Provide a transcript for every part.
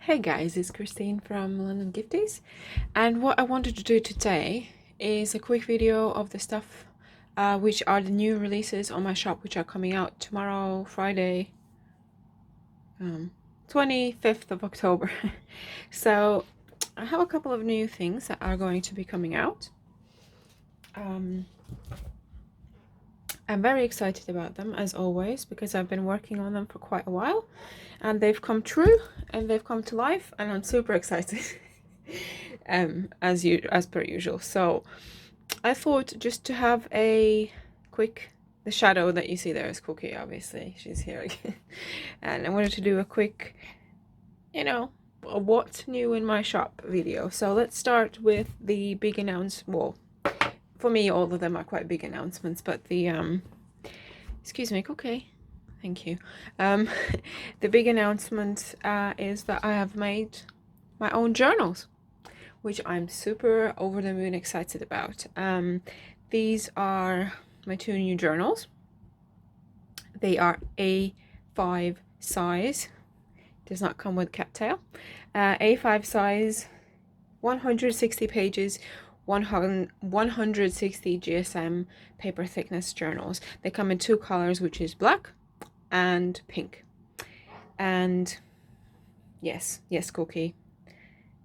Hey guys, it's Christine from London Gifties, and what I wanted to do today is a quick video of the stuff which are the new releases on my shop, which are coming out tomorrow, Friday, 25th of October. So I have a couple of new things that are going to be coming out. I'm very excited about them as always because I've been working on them for quite a while and they've come true and they've come to life and I'm super excited as per usual. So I thought just to have a quick, the shadow that you see there is Cookie, obviously she's here again. And I wanted to do a quick, a what's new in my shop video. So let's start with the big announcement. Well, for me, all of them are quite big announcements, but the, excuse me, Cookie, thank you. The big announcement is that I have made my own journals, which I'm super over the moon excited about. These are my two new journals. They are A5 size, does not come with cattail. A5 size, 160 pages, 160 GSM paper thickness journals. They come in two colors, which is black and pink. And yes, Cookie,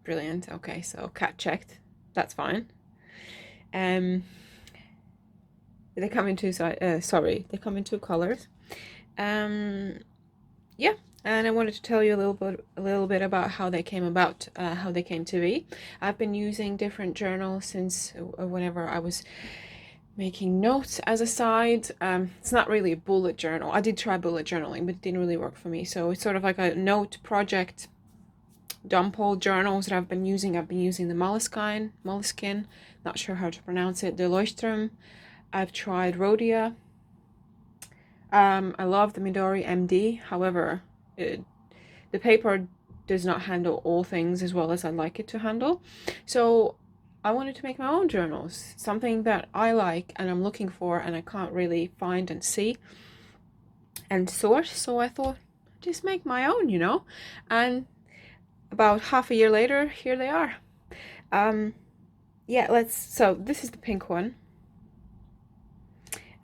brilliant. Okay, so cat checked, that's fine. They come in two they come in two colors. Yeah, and I wanted to tell you a little bit about how they came about, how they came to be. I've been using different journals since whenever I was making notes as a side. It's not really a bullet journal. I did try bullet journaling, but it didn't really work for me. So it's sort of like a note project dump hole journals that I've been using. I've been using the Moleskine, not sure how to pronounce it, the Leuchtturm. I've tried Rhodia. I love the Midori MD. However, the paper does not handle all things as well as I'd like it to handle. So I wanted to make my own journals, something that I like and I'm looking for and I can't really find and see and source. So I thought, just make my own, And about half a year later, here they are. Yeah, so this is the pink one.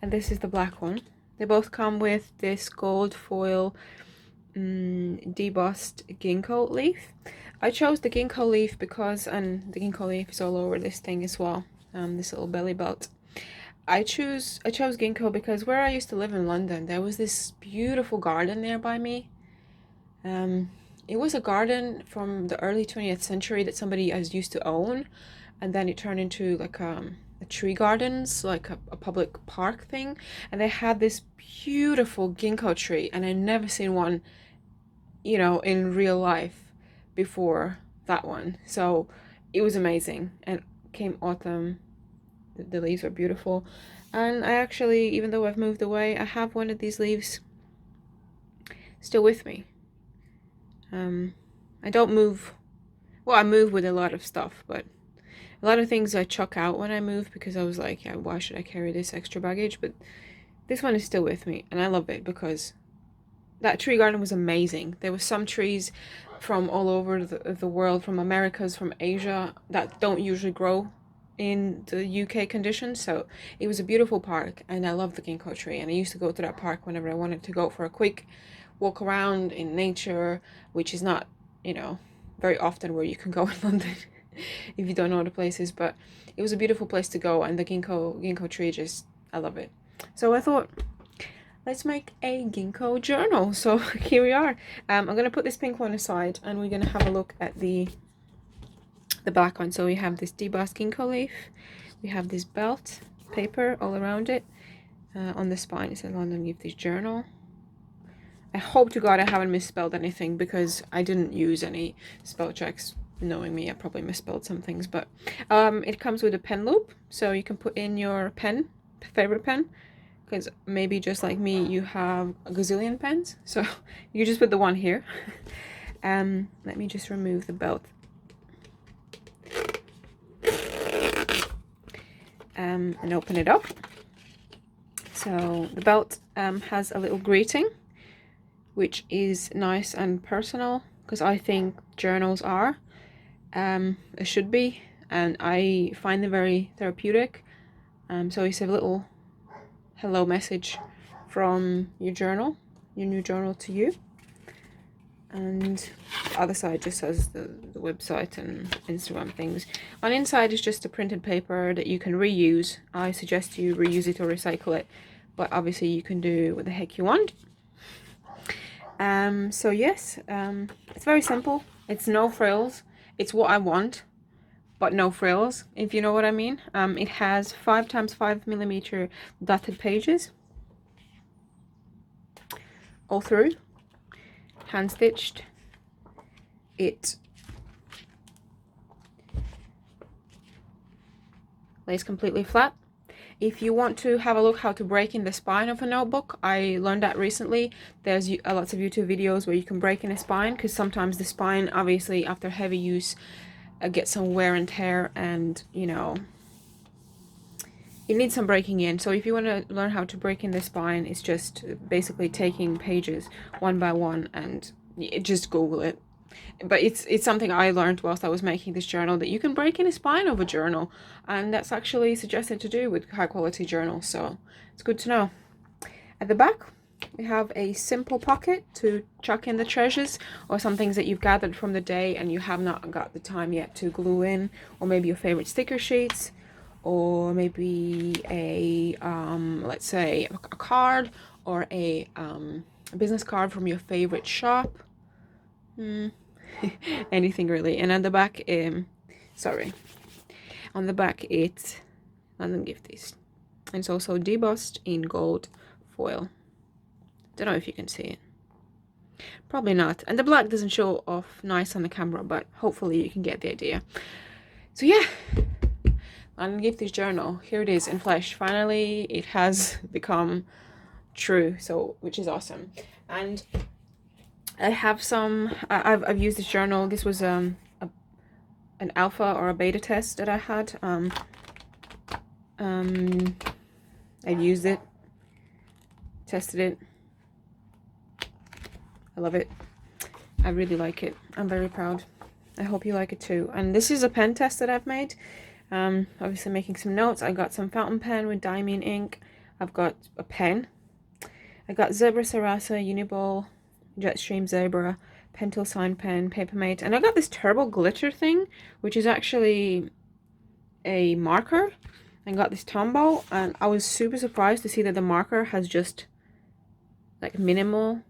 And this is the black one. They both come with this gold foil debossed ginkgo leaf. I chose the ginkgo leaf because, and the ginkgo leaf is all over this thing as well, this little belly belt. I chose ginkgo because where I used to live in London, there was this beautiful garden there by me. It was a garden from the early 20th century that somebody has used to own, and then it turned into like a tree gardens, like a public park thing, and they had this beautiful ginkgo tree, and I'd never seen one, in real life before that one. So it was amazing. And came autumn, the leaves are beautiful, and I actually, even though I've moved away, I have one of these leaves still with me. I don't move, well, I move with a lot of stuff, but a lot of things I chuck out when I move because I was like, yeah, why should I carry this extra baggage? But this one is still with me and I love it because that tree garden was amazing. There were some trees from all over the world, from Americas, from Asia, that don't usually grow in the UK conditions. So it was a beautiful park and I love the ginkgo tree. And I used to go to that park whenever I wanted to go for a quick walk around in nature, which is not, very often where you can go in London if you don't know the places. But it was a beautiful place to go, and the ginkgo tree, just, I love it. So I thought, let's make a ginkgo journal. So here we are. I'm gonna put this pink one aside and we're gonna have a look at the black one. So we have this debossed ginkgo leaf, we have this belt paper all around it. On the spine it says London Gifties Journal. I hope to God I haven't misspelled anything because I didn't use any spell checks. Knowing me, I probably misspelled some things, but it comes with a pen loop, so you can put in your favorite pen, because maybe just like me, you have a gazillion pens, so you just put the one here. Let me just remove the belt. And open it up. So the belt has a little greeting, which is nice and personal, because I think journals are, it should be, and I find them very therapeutic. So it's a little hello message from your journal, your new journal to you. And the other side just has the website and Instagram things. On the inside is just a printed paper that you can reuse. I suggest you reuse it or recycle it, but obviously you can do what the heck you want. So yes, it's very simple. It's no frills. It's what I want, but no frills, if you know what I mean. It has 5 times 5mm dotted pages all through, hand stitched. It lays completely flat. If you want to have a look how to break in the spine of a notebook, I learned that recently. There's lots of YouTube videos where you can break in a spine, because sometimes the spine, obviously after heavy use, gets some wear and tear, and you know, it needs some breaking in. So if you want to learn how to break in the spine, it's just basically taking pages one by one, and just Google it. But it's something I learned whilst I was making this journal, that you can break in a spine of a journal, and that's actually suggested to do with high quality journals, so it's good to know. At the back we have a simple pocket to chuck in the treasures, or some things that you've gathered from the day and you have not got the time yet to glue in, or maybe your favorite sticker sheets, or maybe a let's say a card, or a business card from your favorite shop. Anything really. And on the back, sorry, on the back it's London Gifties, and it's also debossed in gold foil. Don't know if you can see it, probably not, and the black doesn't show off nice on the camera, but hopefully you can get the idea. So yeah, London Gifties journal, here it is in flesh. Finally it has become true, so which is awesome. And I have some, I've used this journal. This was an alpha or a beta test that I had. I've used it, tested it. I love it. I really like it. I'm very proud. I hope you like it too. And this is a pen test that I've made. Obviously making some notes. I got some fountain pen with diamine ink. I've got a pen. I got Zebra Sarasa, Uniball, Jetstream Zebra, Pentel Sign Pen, Papermate, and I got this turbo glitter thing, which is actually a marker. I got this Tombow, and I was super surprised to see that the marker has just like minimal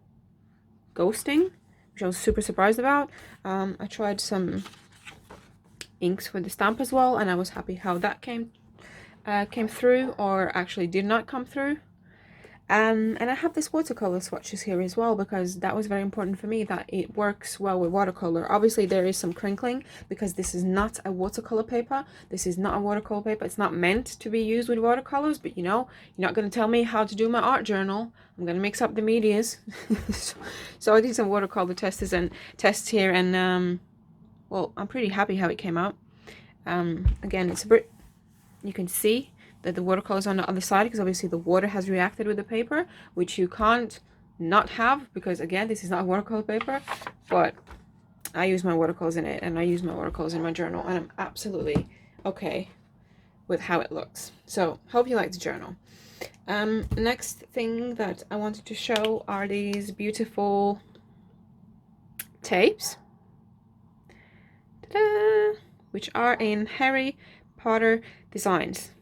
ghosting, which I was super surprised about. I tried some inks for the stamp as well, and I was happy how that came through, or actually did not come through. And I have this watercolor swatches here as well, because that was very important for me, that it works well with watercolor. Obviously there is some crinkling because this is not a watercolor paper. This is not a watercolor paper. It's not meant to be used with watercolors, but you know, you're not going to tell me how to do my art journal. I'm going to mix up the medias. So I did some watercolor tests here, and well, I'm pretty happy how it came out. Again, it's a bit, you can see that the watercolor is on the other side, because obviously the water has reacted with the paper, which you can't not have, because again, this is not watercolor paper. But I use my watercolors in it, and I use my watercolors in my journal, and I'm absolutely okay with how it looks. So hope you like the journal. Next thing that I wanted to show are these beautiful tapes, ta-da, which are in Harry Potter designs.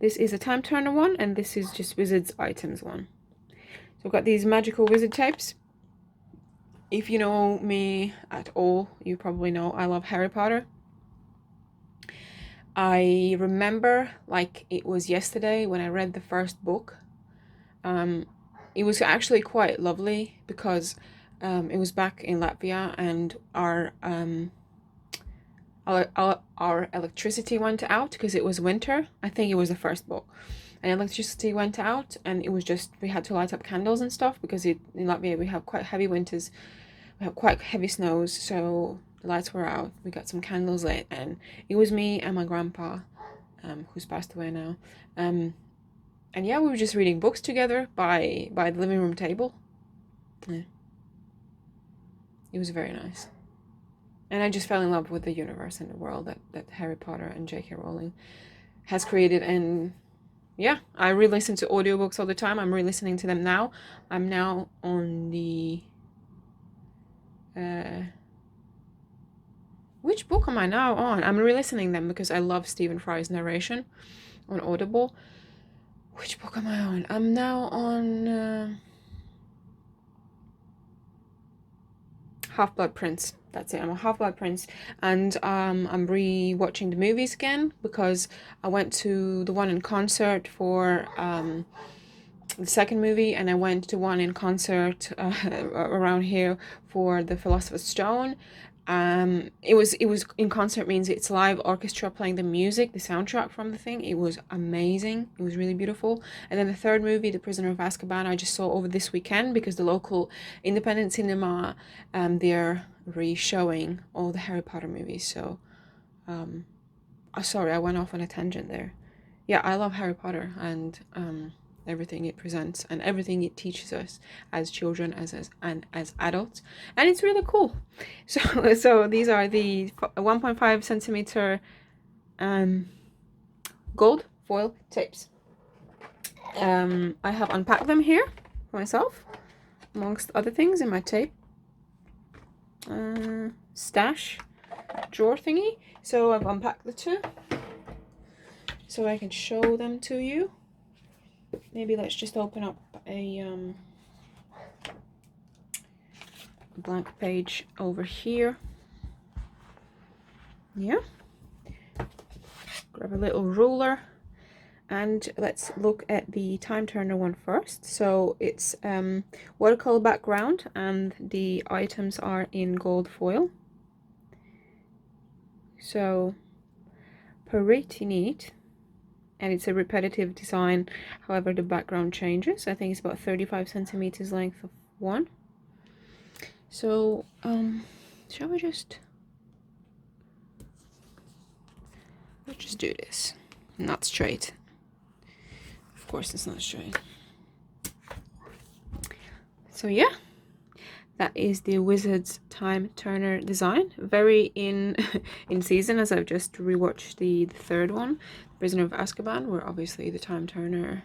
This is a Time Turner one, and this is just Wizards Items one. So I've got these magical wizard tapes. If you know me at all, you probably know I love Harry Potter. I remember like it was yesterday when I read the first book. It was actually quite lovely, because it was back in Latvia, and our electricity went out because it was winter. I think it was the first book, and electricity went out, and it was just, we had to light up candles and stuff, because in Latvia we have quite heavy winters, we have quite heavy snows, so the lights were out. We got some candles lit, and it was me and my grandpa, who's passed away now, and yeah, we were just reading books together by the living room table. Yeah, It was very nice. And I just fell in love with the universe and the world that Harry Potter and J.K. Rowling has created. And yeah, I re-listen to audiobooks all the time. I'm re-listening to them now. I'm now on the which book am I now on? I'm re-listening them because I love Stephen Fry's narration on Audible. Which book am I on? I'm now on Half-Blood Prince. That's it. I'm a Half-Blood Prince, and I'm re-watching the movies again because I went to the one in concert for the second movie, and I went to one in concert around here for the Philosopher's Stone. It was in concert means it's live orchestra playing the music, the soundtrack from the thing. It was amazing. It was really beautiful. And then the third movie, The Prisoner of Azkaban, I just saw over this weekend because the local independent cinema, they're re-showing all the Harry Potter movies. So, sorry, I went off on a tangent there. Yeah, I love Harry Potter and everything it presents and everything it teaches us as children, and as adults, and it's really cool. So these are the 1.5 centimeter gold foil tapes. I have unpacked them here for myself, amongst other things in my tape stash drawer thingy. So I've unpacked the two so I can show them to you. Maybe let's just open up a blank page over here. Yeah. Grab a little ruler and let's look at the time turner one first. So it's watercolor background and the items are in gold foil. So pretty neat. And it's a repetitive design, however the background changes. I think it's about 35 centimeters length of one. So shall we just let's just do this. Not straight, of course it's not straight. So yeah, that is the Wizard's Time Turner design. Very in season, as I've just rewatched the third one, Prisoner of Azkaban, where obviously the Time Turner,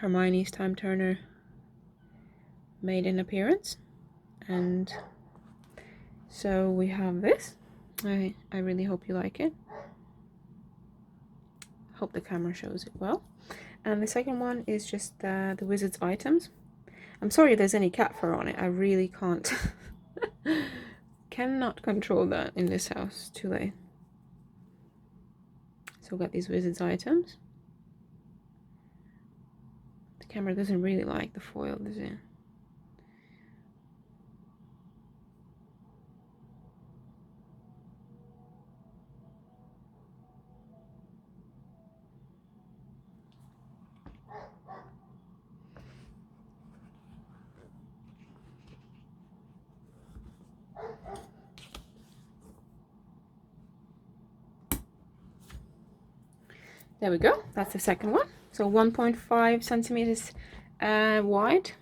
Hermione's Time Turner, made an appearance. And so we have this. I really hope you like it. Hope the camera shows it well. And the second one is just the Wizard's items. I'm sorry if there's any cat fur on it. I really can't. Cannot control that in this house. Too late. So we've got these Wizard's items. The camera doesn't really like the foil, does it? There we go. That's the second one. So 1.5 centimeters wide.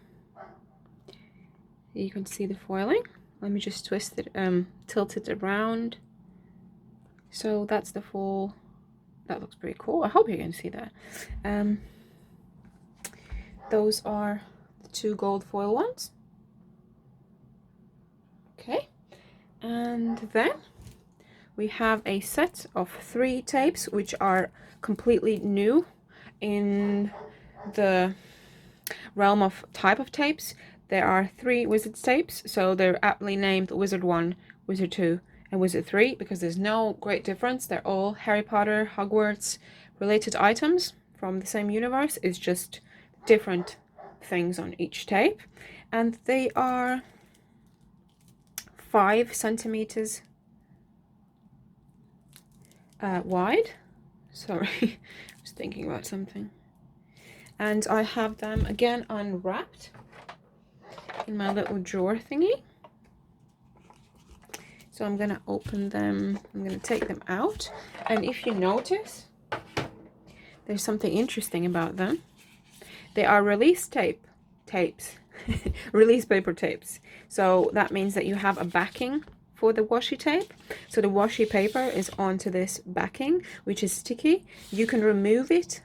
You can see the foiling. Let me just twist it, tilt it around. So that's the full. That looks pretty cool. I hope you can see that. Those are the two gold foil ones. Okay, and then we have a set of 3 tapes which are completely new in the realm of type of tapes. There are 3 Wizards tapes, so they're aptly named Wizard 1, Wizard 2, and Wizard 3 because there's no great difference. They're all Harry Potter, Hogwarts related items from the same universe. It's just different things on each tape, and they are 5 centimeters wide. Sorry, I was thinking about something. And I have them again unwrapped in my little drawer thingy. So I'm gonna open them, I'm gonna take them out. And if you notice, there's something interesting about them. They are release tapes, release paper tapes. So that means that you have a backing for the washi tape. So the washi paper is onto this backing, which is sticky. You can remove it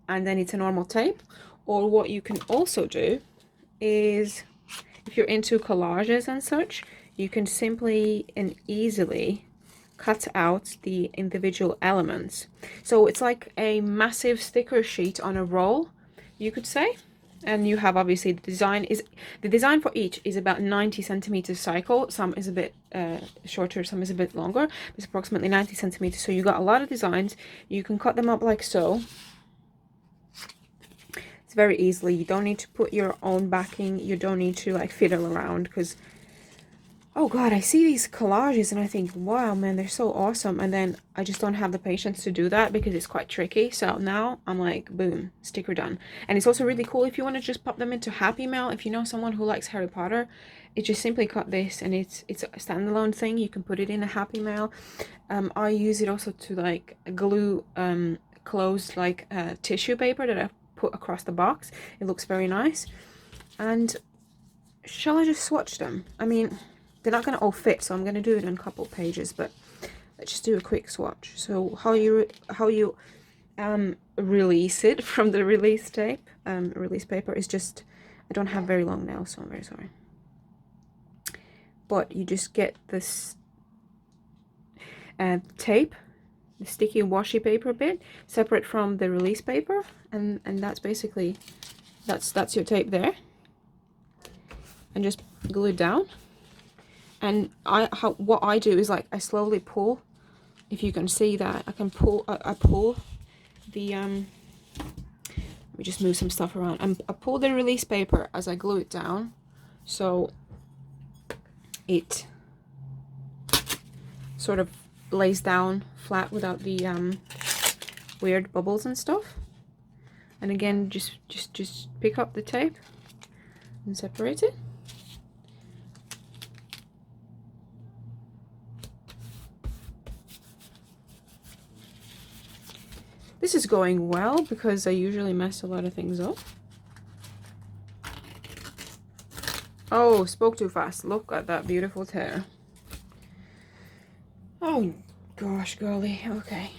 and then it's a normal tape. Or what you can also do is, if you're into collages and such, you can simply and easily cut out the individual elements. So it's like a massive sticker sheet on a roll, you could say. And you have obviously the design for each is about 90 centimeters cycle. Some is a bit shorter, some is a bit longer. It's approximately 90 centimeters. So you got a lot of designs. You can cut them up like so. It's very easily. You don't need to put your own backing. You don't need to like fiddle around, because oh god, I see these collages and I think, wow, man, they're so awesome. And then I just don't have the patience to do that because it's quite tricky. So now I'm like, boom, sticker done. And it's also really cool if you want to just pop them into Happy Mail. If you know someone who likes Harry Potter, it just simply cut this and it's a standalone thing. You can put it in a Happy Mail. I use it also to like glue closed like tissue paper that I put across the box. It looks very nice. And shall I just swatch them? I mean, they're not going to all fit, so I'm going to do it in a couple pages, but let's just do a quick swatch. So how you release it from the release tape, release paper is just, I don't have very long nails, so I'm very sorry. But you just get this tape, the sticky washi paper bit, separate from the release paper, and that's basically, that's your tape there. And just glue it down. And what I do is like I slowly pull. If you can see that, I can pull. I pull the let me just move some stuff around. I pull the release paper as I glue it down, so it sort of lays down flat without the weird bubbles and stuff. And again, just pick up the tape and separate it. This is going well because I usually mess a lot of things up. Oh, spoke too fast. Look at that beautiful tear. Oh gosh, golly. Okay.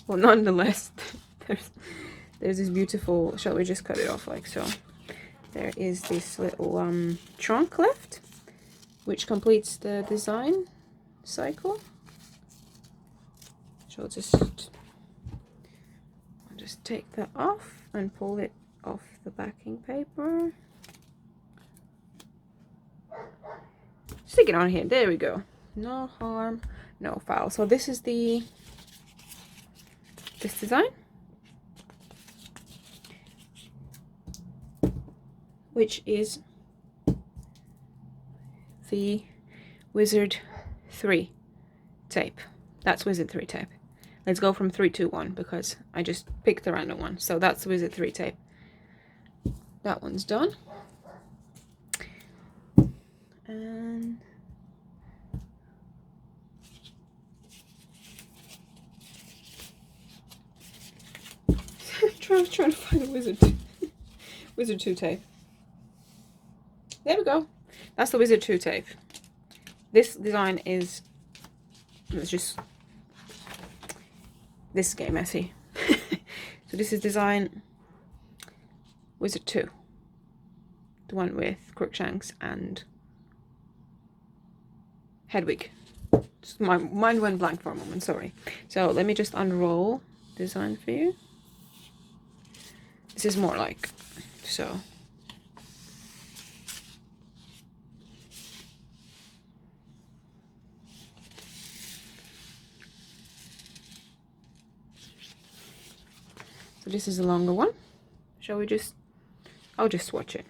Well, nonetheless, there's this beautiful, shall we just cut it off like so? There is this little trunk left, which completes the design cycle. So I'll just take that off and pull it off the backing paper. Stick it on here. There we go. No harm, no foul. So this is this design, which is the Wizard 3 tape. That's Wizard 3 tape. Let's go from 3, 2, 1 because I just picked a random one. So that's Wizard 3 tape. That one's done. And trying to find a Wizard 2 tape. There we go. That's the Wizard 2 tape. This design is, it's just, this is getting messy. So this is design Wizard 2. The one with Crookshanks and Hedwig. Just my mind went blank for a moment, sorry. So let me just unroll design for you. This is more like so. So this is a longer one. Shall we just, I'll just swatch it.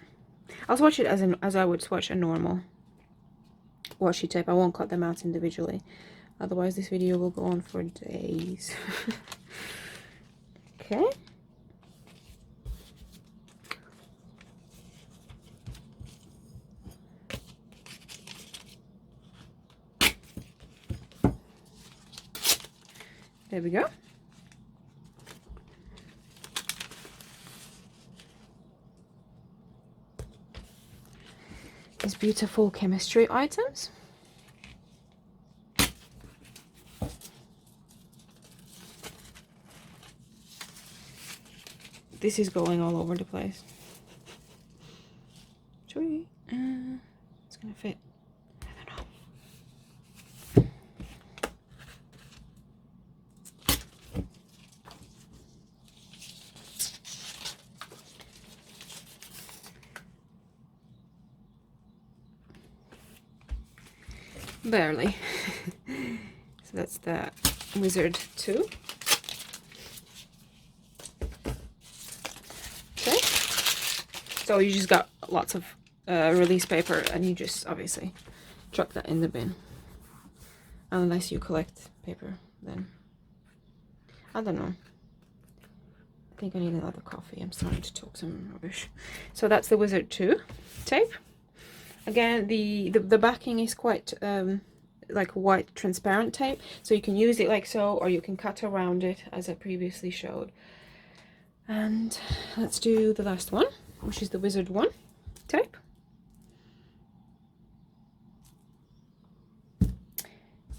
I'll swatch it as I would swatch a normal washi tape. I won't cut them out individually. Otherwise this video will go on for days. Okay. There we go. beautiful chemistry items. This is going all over the place. It's gonna fit. I don't know. Barely. So that's the Wizard 2. Okay. So you just got lots of release paper, and you just obviously chuck that in the bin. Unless you collect paper, then I don't know. I think I need another coffee. I'm starting to talk some rubbish. So that's the Wizard 2 tape. Again, the backing is quite like white transparent tape, so you can use it like so, or you can cut around it as I previously showed. And let's do the last one, which is the Wizard 1 tape.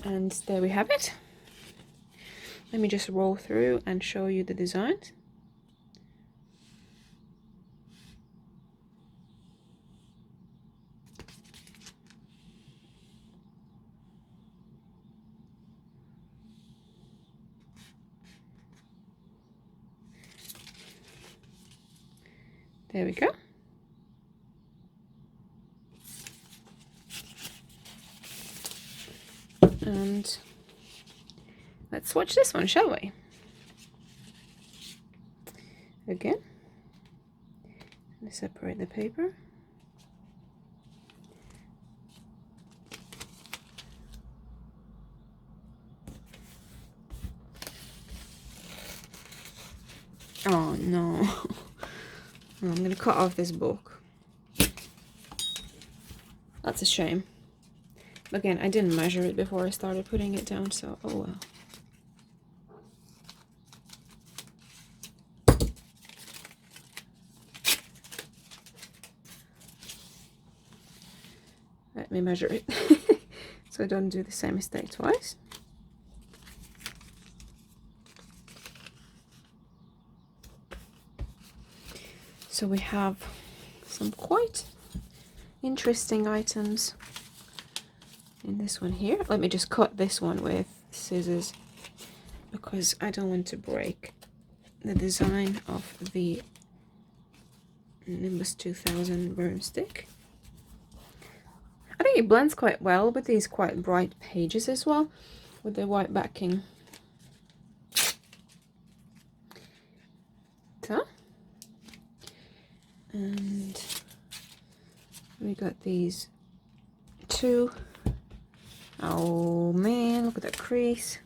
And there we have it. Let me just roll through and show you the designs. There we go. And let's swatch this one, shall we? Again, I'm going to separate the paper. Oh no. I'm going to cut off this book. That's a shame. Again, I didn't measure it before I started putting it down, so oh well. Let me measure it so I don't do the same mistake twice. So we have some quite interesting items in this one here. Let me just cut this one with scissors because I don't want to break the design of the Nimbus 2000 broomstick. I think it blends quite well with these quite bright pages as well, with the white backing. So, and we got these two. Oh man, look at that crease.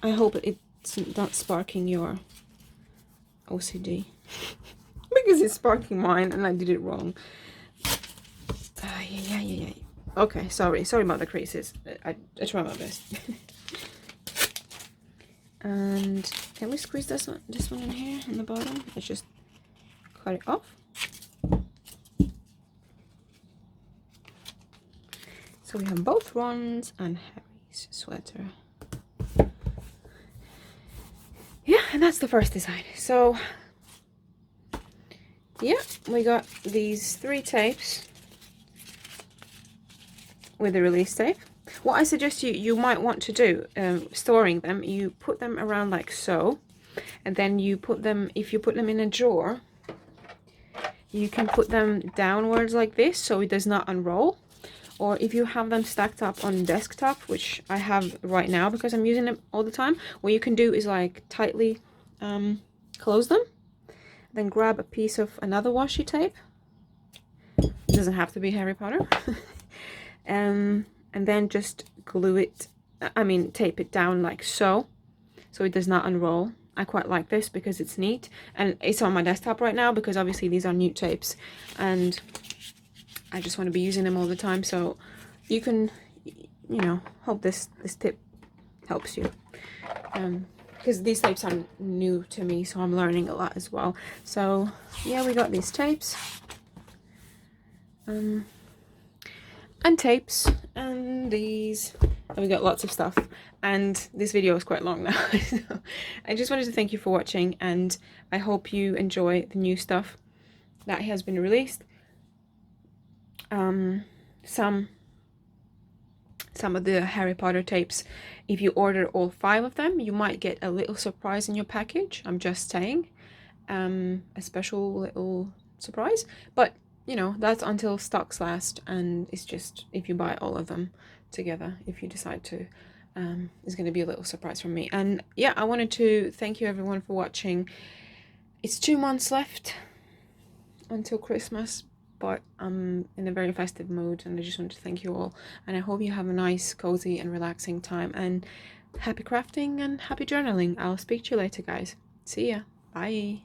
I hope it's not sparking your OCD. Because it's sparking mine and I did it wrong. Yeah. Okay, sorry about the creases. I try my best. And can we squeeze this one in here on the bottom? Let's just cut it off. So we have both Ron's and Harry's sweater. Yeah, and that's the first design. So yeah, we got these 3 tapes with the release tape. What I suggest you might want to do, storing them, you put them around like so, and then you put them, if you put them in a drawer, you can put them downwards like this so it does not unroll. Or if you have them stacked up on desktop, which I have right now because I'm using them all the time, what you can do is like tightly close them, then grab a piece of another washi tape. It doesn't have to be Harry Potter. And then just glue it, tape it down like so it does not unroll. I quite like this because it's neat, and it's on my desktop right now because obviously these are new tapes, and I just want to be using them all the time. So you can, you know, hope this tip helps you. Because these tapes are new to me, so I'm learning a lot as well. So yeah, we got these tapes. And tapes, and these, and we got lots of stuff, and this video is quite long now. So I just wanted to thank you for watching, and I hope you enjoy the new stuff that has been released. Some of the Harry Potter tapes, if you order all 5 of them, you might get a little surprise in your package. I'm just saying, a special little surprise, but you know, that's until stocks last, and it's just if you buy all of them together, if you decide to, it's going to be a little surprise from me. And yeah, I wanted to thank you everyone for watching. It's 2 months left until Christmas, but I'm in a very festive mood, and I just want to thank you all, and I hope you have a nice, cozy and relaxing time, and happy crafting and happy journaling. I'll speak to you later, guys. See ya. Bye.